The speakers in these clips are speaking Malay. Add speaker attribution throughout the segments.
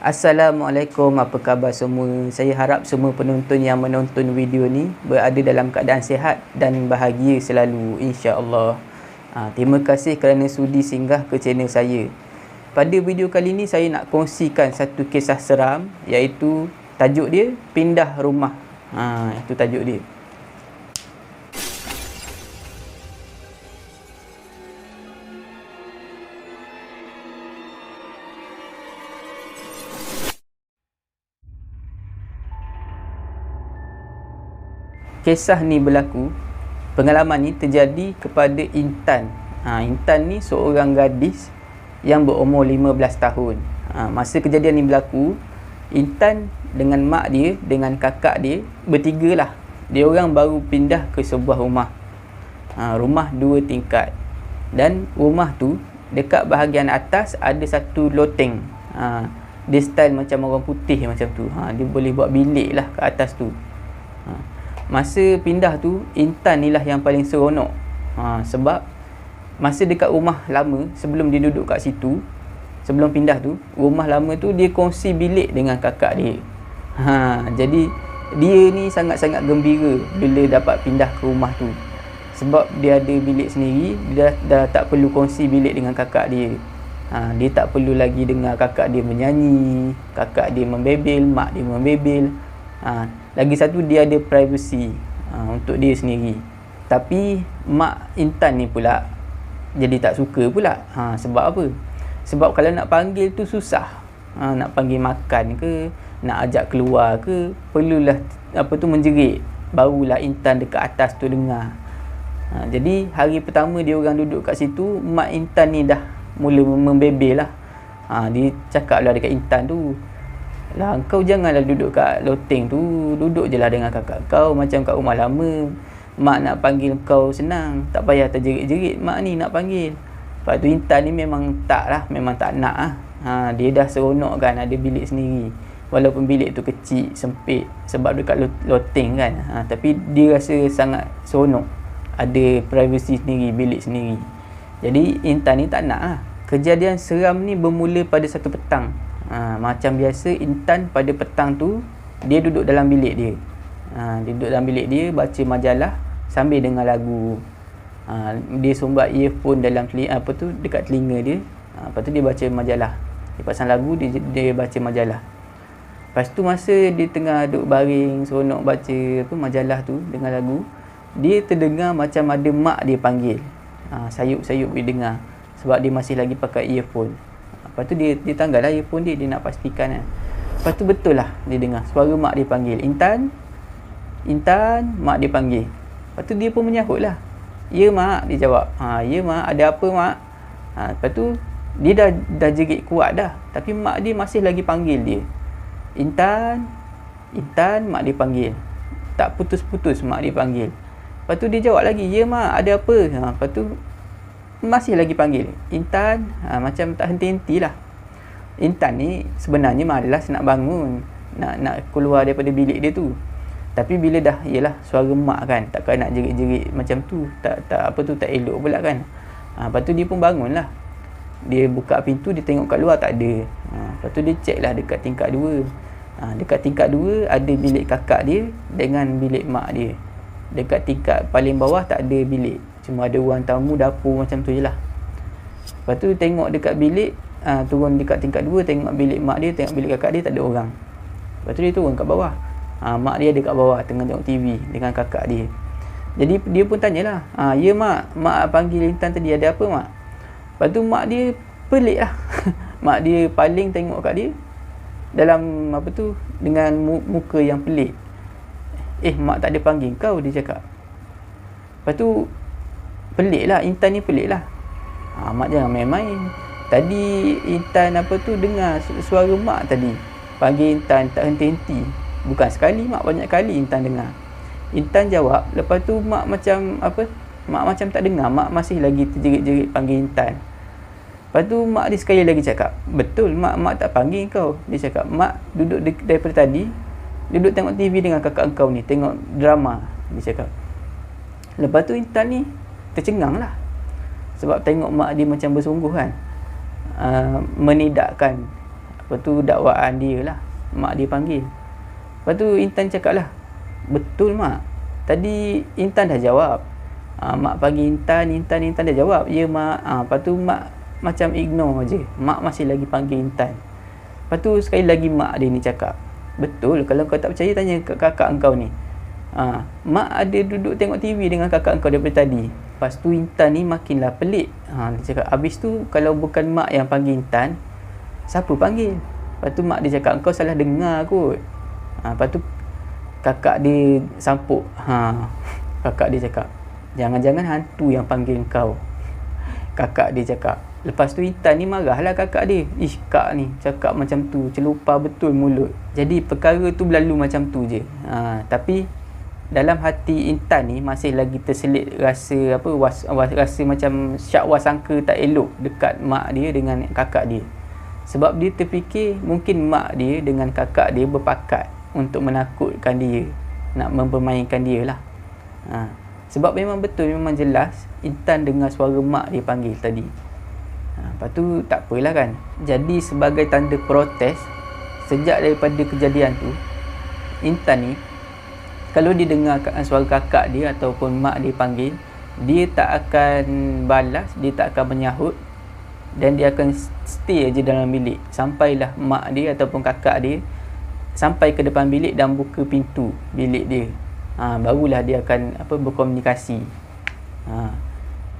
Speaker 1: Assalamualaikum, apa khabar semua? Saya harap semua penonton yang menonton video ni berada dalam keadaan sihat dan bahagia selalu, insya-Allah. Terima kasih kerana sudi singgah ke channel saya. Pada video kali ni saya nak kongsikan satu kisah seram, iaitu tajuk dia pindah rumah. Itu tajuk dia. Kisah ni berlaku, pengalaman ni terjadi kepada Intan. Intan ni seorang gadis yang berumur 15 tahun. Masa kejadian ni berlaku, Intan dengan mak dia, dengan kakak dia, bertiga lah. Dia orang baru pindah ke sebuah rumah. Rumah 2 tingkat. Dan rumah tu, dekat bahagian atas ada satu loteng. Dia style macam orang putih macam tu. Dia boleh buat bilik lah kat atas tu. Masa pindah tu, Intan ni lah yang paling seronok. Sebab masa dekat rumah lama, sebelum dia duduk kat situ, sebelum pindah tu, rumah lama tu dia kongsi bilik dengan kakak dia. Jadi dia ni sangat-sangat gembira bila dapat pindah ke rumah tu. Sebab dia ada bilik sendiri, dia dah tak perlu kongsi bilik dengan kakak dia. Dia tak perlu lagi dengar kakak dia menyanyi, kakak dia membebel, mak dia membebel. Lagi satu, dia ada privacy untuk dia sendiri. Tapi mak Intan ni pula jadi tak suka pula. Sebab apa? Sebab kalau nak panggil tu susah. Nak panggil makan ke, nak ajak keluar ke, perlulah menjerit, barulah Intan dekat atas tu dengar. Jadi hari pertama dia orang duduk kat situ, mak Intan ni dah mula membebel lah. Dia cakap lah dekat Intan tu, "Lah, kau janganlah duduk kat loteng tu, duduk je lah dengan kakak kau macam kat rumah lama. Mak nak panggil kau senang, tak payah terjerit-jerit mak ni nak panggil." Lepas tu Intan ni memang tak nak lah. Dia dah seronok kan ada bilik sendiri. Walaupun bilik tu kecil, sempit sebab dekat loteng kan. Tapi dia rasa sangat seronok ada privacy sendiri, bilik sendiri. Jadi Intan ni tak nak lah. Kejadian seram ni bermula pada satu petang. Macam biasa, Intan pada petang tu dia duduk dalam bilik dia. Dia duduk dalam bilik dia baca majalah sambil dengar lagu. Dia sumbat earphone dalam dekat telinga dia. Lepas tu dia baca majalah. Dia pasang lagu, dia baca majalah. Lepas tu masa dia tengah duduk baring seronok baca majalah tu, dengar lagu, dia terdengar macam ada mak dia panggil. Sayup-sayup dia dengar sebab dia masih lagi pakai earphone. Lepas tu dia tanggal lah earphone dia nak pastikan kan. Lepas tu betul lah dia dengar suara mak dia panggil, "Intan, Intan," mak dia panggil. Lepas tu dia pun menyahut lah. "Ya mak," dia jawab. "Ya mak, ada apa mak?" Lepas tu dia dah jerit kuat dah, tapi mak dia masih lagi panggil dia. "Intan, Intan," mak dia panggil. Tak putus-putus mak dia panggil. Lepas tu dia jawab lagi, "Ya mak, ada apa?" Lepas tu masih lagi panggil, "Intan," macam tak henti-henti lah. Intan ni sebenarnya malas nak bangun, nak keluar daripada bilik dia tu. Tapi bila dah, yelah suara mak kan, takkan nak jerit-jerit macam tu, tak elok pula kan. Lepas tu dia pun bangun lah. Dia buka pintu, dia tengok kat luar tak ada. Lepas tu dia check lah dekat tingkat 2. Dekat tingkat 2 ada bilik kakak dia dengan bilik mak dia. Dekat tingkat paling bawah tak ada bilik, cuma ada ruang tamu, dapur macam tu je lah. Lepas tu tengok dekat bilik, turun dekat tingkat 2, tengok bilik mak dia, tengok bilik kakak dia, tak ada orang. Lepas tu dia turun kat bawah. Mak dia ada kat bawah tengah tengok TV dengan kakak dia. Jadi dia pun tanyalah, "Ya mak, mak panggil Intan tadi, ada apa mak?" Lepas tu mak dia pelik lah. Mak dia paling tengok kat dia dalam dengan muka yang pelik. "Mak tak ada panggil kau," dia cakap. Lepas tu pelik lah, Intan ni pelik lah. "Mak jangan main-main. Tadi Intan dengar suara mak tadi panggil Intan tak henti-henti. Bukan sekali mak, banyak kali Intan dengar." Intan jawab. Lepas tu mak macam tak dengar. Mak masih lagi terjerit-jerit panggil Intan. Lepas tu mak dia sekali lagi cakap, "Betul mak tak panggil kau." Dia cakap, "Mak duduk daripada tadi duduk tengok TV dengan kakak kau ni, tengok drama," dia cakap. Lepas tu Intan ni tercengang lah, sebab tengok mak dia macam bersungguh kan, menidakkan Lepas tu dakwaan dia lah, mak dia panggil. Lepas tu Intan cakap lah, betul mak, tadi Intan dah jawab. Mak panggil Intan dah jawab. Ya mak. Lepas tu mak macam ignore je, mak masih lagi panggil Intan. Lepas tu sekali lagi mak dia ni cakap, betul, kalau kau tak percaya tanya kat kakak engkau ni. Mak ada duduk tengok TV dengan kakak engkau daripada tadi. Lepas tu Intan ni makinlah pelik. Dia cakap, habis tu kalau bukan mak yang panggil Intan, siapa panggil? Lepas tu mak dia cakap, engkau salah dengar kot. Lepas tu kakak dia sampuk. Kakak dia cakap, jangan-jangan hantu yang panggil kau. Kakak dia cakap. Lepas tu Intan ni marahlah kakak dia. Kak ni cakap macam tu, celupar betul mulut. Jadi perkara tu berlalu macam tu je. Tapi dalam hati Intan ni masih lagi terselit rasa rasa macam syak wasangka tak elok dekat mak dia dengan kakak dia. Sebab dia terfikir mungkin mak dia dengan kakak dia berpakat untuk menakutkan dia, nak mempermainkan dia lah. Sebab memang betul, memang jelas Intan dengar suara mak dia panggil tadi. Lepas tu tak apalah kan. Jadi sebagai tanda protes, sejak daripada kejadian tu, Intan ni kalau dia dengar suara kakak dia ataupun mak dia panggil, dia tak akan balas, dia tak akan menyahut, dan dia akan stay je dalam bilik sampailah mak dia ataupun kakak dia sampai ke depan bilik dan buka pintu bilik dia. Barulah dia akan berkomunikasi.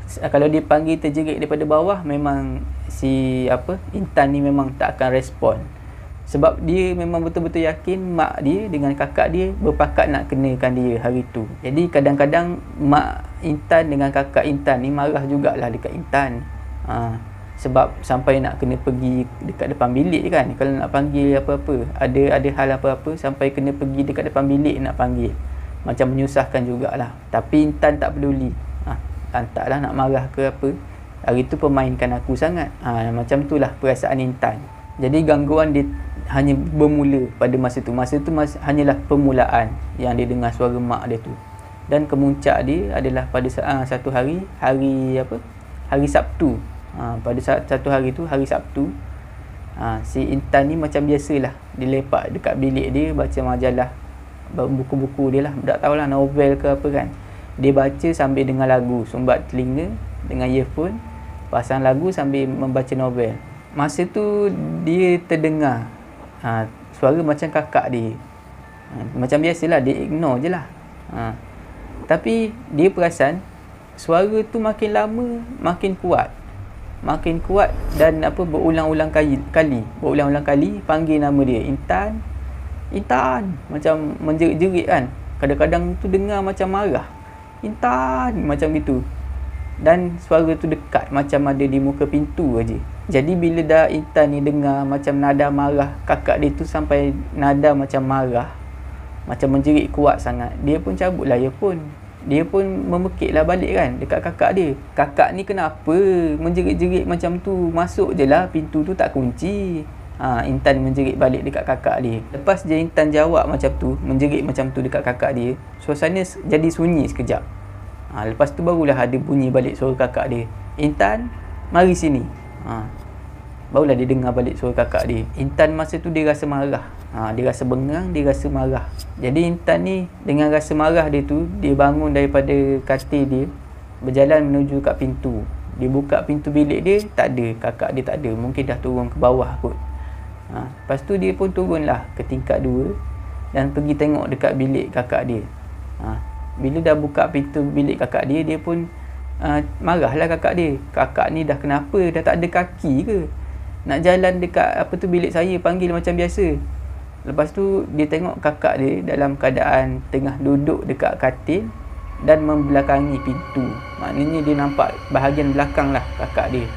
Speaker 1: Kalau dia panggil terjerit daripada bawah, memang si Intan ni memang tak akan respon. Sebab dia memang betul-betul yakin mak dia dengan kakak dia berpakat nak kenakan dia hari tu. Jadi kadang-kadang mak Intan dengan kakak Intan ni marah jugalah dekat Intan. Sebab sampai nak kena pergi dekat depan bilik kan. Kalau nak panggil apa-apa, ada hal apa-apa, sampai kena pergi dekat depan bilik nak panggil. Macam menyusahkan jugalah. Tapi Intan tak peduli. Taklah nak marah ke apa. Hari tu pemainkan aku sangat. Macam itulah perasaan Intan. Jadi gangguan dia hanya bermula pada masa tu. Masa tu hanyalah permulaan yang dia dengar suara mak dia tu. Dan kemuncak dia adalah pada satu hari Sabtu. Pada satu hari tu, hari Sabtu, si Intan ni macam biasalah, dia lepak dekat bilik dia baca majalah, buku-buku dia lah, tak tahulah novel ke apa kan. Dia baca sambil dengar lagu, sumbat telinga dengan earphone, pasang lagu sambil membaca novel. Masa tu dia terdengar suara macam kakak dia. Macam biasalah, dia ignore je lah. Tapi dia perasan suara tu makin lama makin kuat. Makin kuat dan berulang-ulang kali panggil nama dia, Intan. Macam menjerit-jerit kan. Kadang-kadang tu dengar macam marah, Intan, macam gitu. Dan suara tu dekat, macam ada di muka pintu aja. Jadi bila dah Intan ni dengar macam nada marah kakak dia tu sampai nada macam marah, macam menjerit kuat sangat, dia pun cabutlah earphone. Dia pun memekiklah balik kan dekat kakak dia. Kakak ni kenapa menjerit-jerit macam tu? Masuk je lah, pintu tu tak kunci. Intan menjerit balik dekat kakak dia. Lepas je Intan jawab macam tu, menjerit macam tu dekat kakak dia, suasana jadi sunyi sekejap. Lepas tu barulah ada bunyi balik suara kakak dia, Intan, mari sini. Barulah dia dengar balik suara kakak dia. Intan masa tu dia rasa marah. Dia rasa bengang, dia rasa marah. Jadi Intan ni dengan rasa marah dia tu, dia bangun daripada katil dia, berjalan menuju kat pintu. Dia buka pintu bilik dia, tak ada, kakak dia tak ada. Mungkin dah turun ke bawah kot. Lepas tu dia pun turunlah ke tingkat 2 dan pergi tengok dekat bilik kakak dia. Bila dah buka pintu bilik kakak dia, dia pun marahlah kakak dia. Kakak ni dah kenapa? Dah tak ada kaki ke? Nak jalan dekat bilik saya, panggil macam biasa. Lepas tu dia tengok kakak dia dalam keadaan tengah duduk dekat katil dan membelakangi pintu. Maknanya dia nampak bahagian belakang lah kakak dia.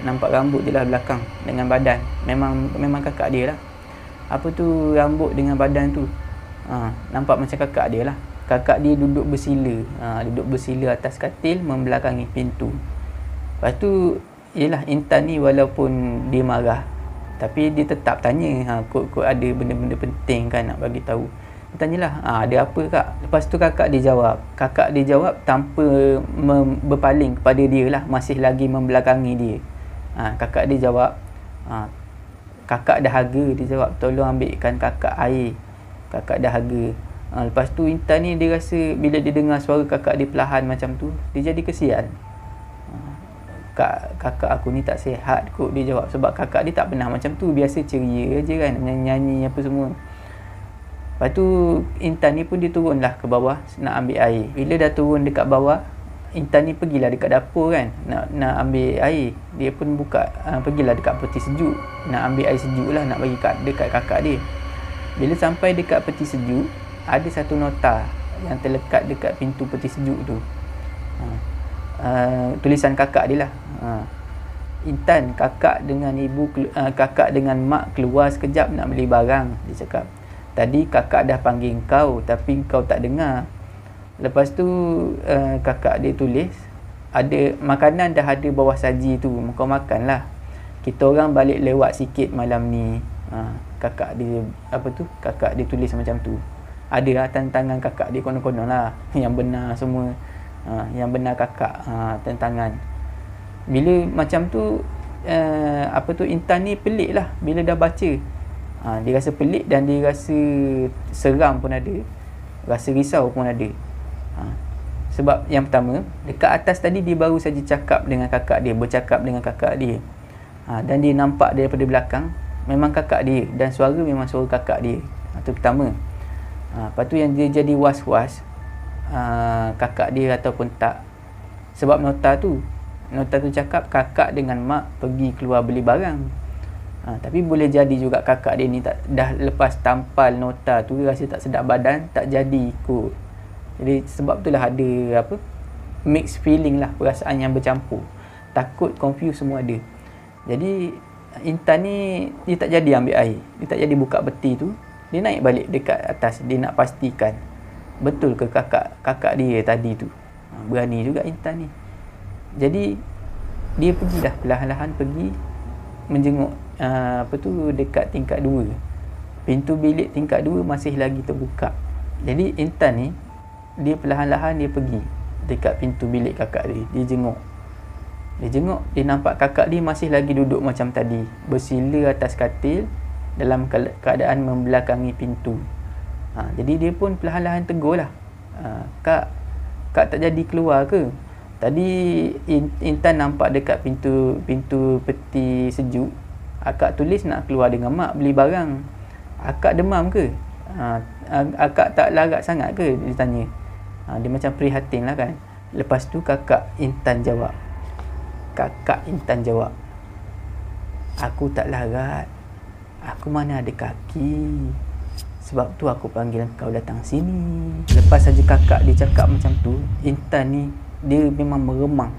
Speaker 1: Nampak rambut je lah belakang dengan badan. Memang kakak dia lah. Rambut dengan badan tu. Nampak macam kakak dia lah. Kakak dia duduk bersila. Duduk bersila atas katil membelakangi pintu. Lepas tu, yelah, Intan ni walaupun dia marah, tapi dia tetap tanya, kod ada benda-benda penting kan nak bagi tahu. Dia tanyalah, ada apa kak? Lepas tu kakak dia jawab. Kakak dia jawab tanpa berpaling kepada dia lah, masih lagi membelakangi dia. Kakak dia jawab, kakak dahaga, dia jawab, tolong ambilkan kakak air, kakak dahaga. Lepas tu Intan ni dia rasa bila dia dengar suara kakak dia perlahan macam tu, dia jadi kesian. Kakak aku ni tak sihat kot, dia jawab, sebab kakak dia tak pernah macam tu, biasa ceria je kan, nyanyi apa semua. Lepas tu Intan ni pun dia turunlah ke bawah nak ambil air. Bila dah turun dekat bawah, Intan ni pergilah dekat dapur kan, nak ambil air. Dia pun pergilah dekat peti sejuk, nak ambil air sejuk lah, nak bagi dekat kakak dia. Bila sampai dekat peti sejuk, ada satu nota yang terlekat dekat pintu peti sejuk tu. Tulisan kakak dia lah. Intan, kakak dengan mak keluar sekejap nak beli barang, dia cakap. Tadi kakak dah panggil kau tapi kau tak dengar. Lepas tu kakak dia tulis, ada makanan dah ada bawah saji tu, kau makanlah. Kita orang balik lewat sikit malam ni. Kakak dia tulis macam tu. Ada lah tantangan kakak dia konon-konon lah, yang benar semua. Yang benar kakak tantangan. Bila macam tu Intan ni pelik lah bila dah baca. Dia rasa pelik dan dia rasa seram pun ada, rasa risau pun ada. Sebab yang pertama, dekat atas tadi dia baru saja bercakap dengan kakak dia. Dan dia nampak daripada belakang memang kakak dia, dan suara memang suara kakak dia. Itu pertama. Lepas tu yang dia jadi was-was, kakak dia ataupun tak. Sebab nota tu cakap kakak dengan mak pergi keluar beli barang. Tapi boleh jadi juga kakak dia ni dah lepas tampal nota tu, rasa tak sedap badan, tak jadi ikut. Jadi sebab itulah ada mixed feeling lah, perasaan yang bercampur. Takut, confuse semua ada. Jadi Intan ni dia tak jadi ambil air, dia tak jadi buka peti tu. Dia naik balik dekat atas, dia nak pastikan betul ke kakak dia tadi tu. Berani juga Intan ni. Jadi dia pergilah, perlahan-lahan pergi menjenguk dekat tingkat 2. Pintu bilik tingkat 2 masih lagi terbuka. Jadi Intan ni dia perlahan-lahan dia pergi dekat pintu bilik kakak dia. Dia jenguk, dia nampak kakak dia masih lagi duduk macam tadi, bersila atas katil dalam keadaan membelakangi pintu. Jadi dia pun perlahan-lahan tegur lah. Kak tak jadi keluar ke? Tadi Intan nampak dekat pintu peti sejuk, akak tulis nak keluar dengan mak beli barang. Akak demam ke? Akak tak larat sangat ke? Dia tanya. Dia macam prihatin lah kan. Lepas tu kakak Intan jawab, aku tak larat, aku mana ada kaki, sebab tu aku panggil kau datang sini. Lepas saja kakak dia cakap macam tu, Intan ni dia memang meremang.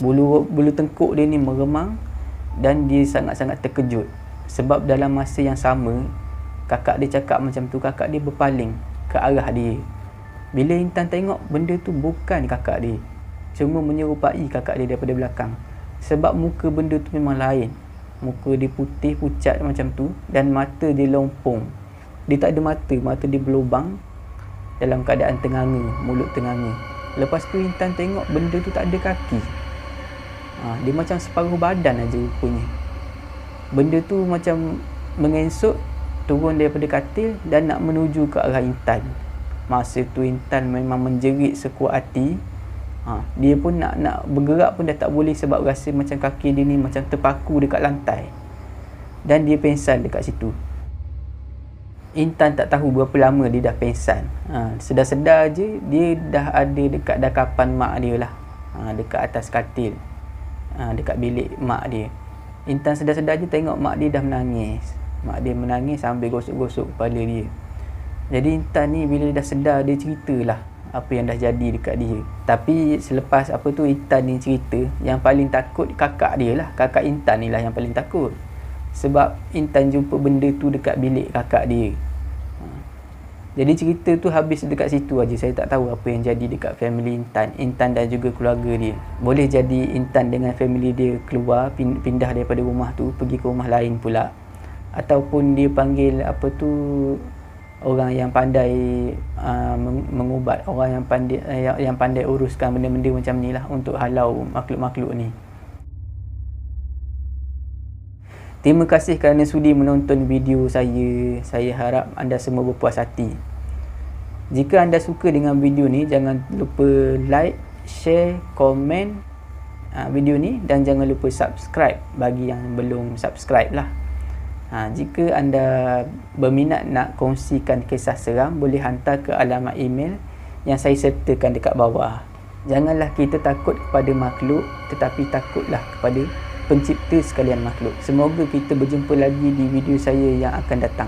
Speaker 1: Bulu tengkuk dia ni meremang, dan dia sangat-sangat terkejut. Sebab dalam masa yang sama, kakak dia cakap macam tu, kakak dia berpaling ke arah dia. Bila Intan tengok, benda tu bukan kakak dia, cuma menyerupai kakak dia daripada belakang. Sebab muka benda tu memang lain. Muka dia putih, pucat macam tu, dan mata dia lompong. Dia tak ada mata dia berlubang, dalam keadaan tenganga, mulut tenganga. Lepas tu Intan tengok benda tu tak ada kaki. Dia macam separuh badan aja rupanya. Benda tu macam mengesok turun daripada katil dan nak menuju ke arah Intan. Masa tu Intan memang menjerit sekuat hati. Dia pun nak bergerak pun dah tak boleh, sebab rasa macam kaki dia ni macam terpaku dekat lantai. Dan dia pengsan dekat situ. Intan tak tahu berapa lama dia dah pengsan. Sedar-sedar je dia dah ada dekat dakapan mak dia lah. Dekat atas katil, dekat bilik mak dia. Intan sedar-sedar je tengok mak dia dah menangis. Mak dia menangis sambil gosok-gosok kepala dia. Jadi Intan ni bila dah sedar, dia ceritalah apa yang dah jadi dekat dia. Tapi selepas Intan ni cerita, yang paling takut kakak dia lah. Kakak Intan ni lah yang paling takut. Sebab Intan jumpa benda tu dekat bilik kakak dia. Jadi cerita tu habis dekat situ aja. Saya tak tahu apa yang jadi dekat family Intan dan juga keluarga dia. Boleh jadi Intan dengan family dia keluar, pindah daripada rumah tu, pergi ke rumah lain pula. Ataupun dia panggil orang yang pandai mengubat, orang yang pandai uruskan benda-benda macam ni lah, untuk halau makhluk-makhluk ni. Terima kasih kerana sudi menonton video saya. Saya harap anda semua berpuas hati. Jika anda suka dengan video ni, jangan lupa like, share, komen video ni dan jangan lupa subscribe bagi yang belum subscribe lah. Jika anda berminat nak kongsikan kisah seram, boleh hantar ke alamat email yang saya sertakan dekat bawah. Janganlah kita takut kepada makhluk, tetapi takutlah kepada pencipta sekalian makhluk. Semoga kita berjumpa lagi di video saya yang akan datang.